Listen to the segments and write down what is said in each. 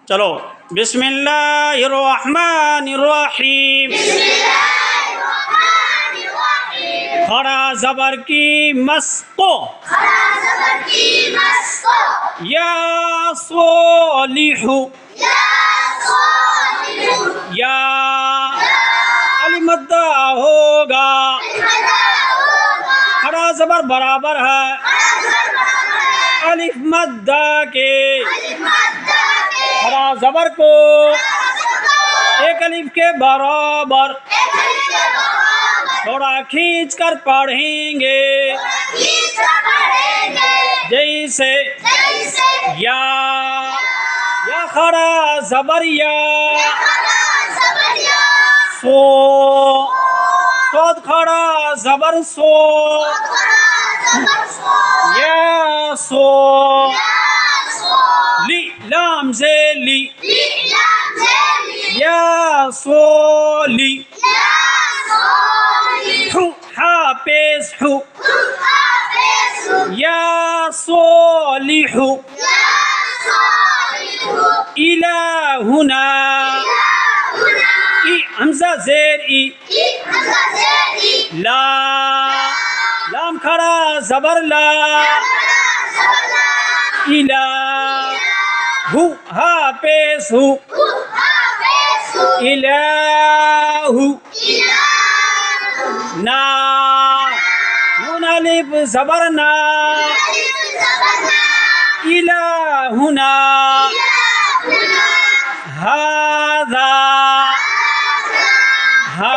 चलो बिस्मिल्लाहिर्रहमानिर्रहीम। खड़ा ज़बर की मस्को या सोलिहु या अलिफ मद्दा होगा। खड़ा ज़बर बराबर है अलिफ मद्दा के। खड़ा ज़बर को एक अलिफ के बराबर थोड़ा खींच कर पढ़ेंगे जैसे या खड़ा ज़बर या सो खड़ा ज़बर सो या सो ली लाम से ली या सोली हु हा पेश हु या सोलिहु इलाहुना ई हमज़ा ज़ेर ई ला लाम खड़ा ज़बर ला इला हु हा पेश हु इलाहु ना नून अलिफ ज़बर ना इलाहुना हाज़ा हा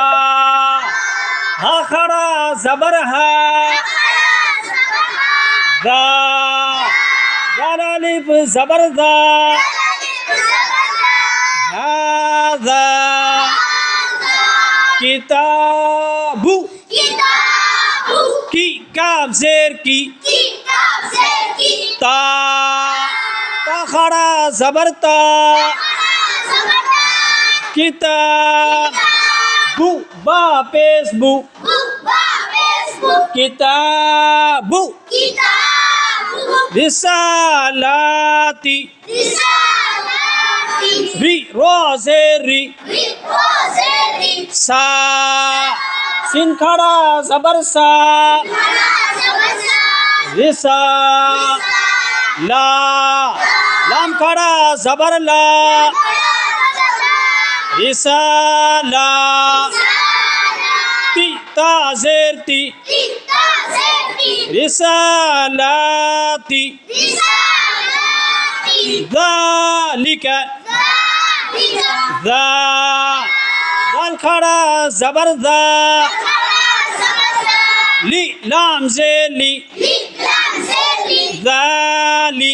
खड़ा ज़बर हा दाल अलिफ ज़बर दा हाज़ा किताबु की काफ ज़ेर की ता खड़ा ज़बर ता किताबु बा पेश बु किताबु रिसालाती री रो से री सा सिन खड़ा ज़बर सा रिसा ला लाम खड़ा ज़बर ला रिसाला ती ता ज़ेर ती रिसालाती ज़ालिका दाल खड़ा ज़बर दा ली लाम ज़ेर ली ज़ाली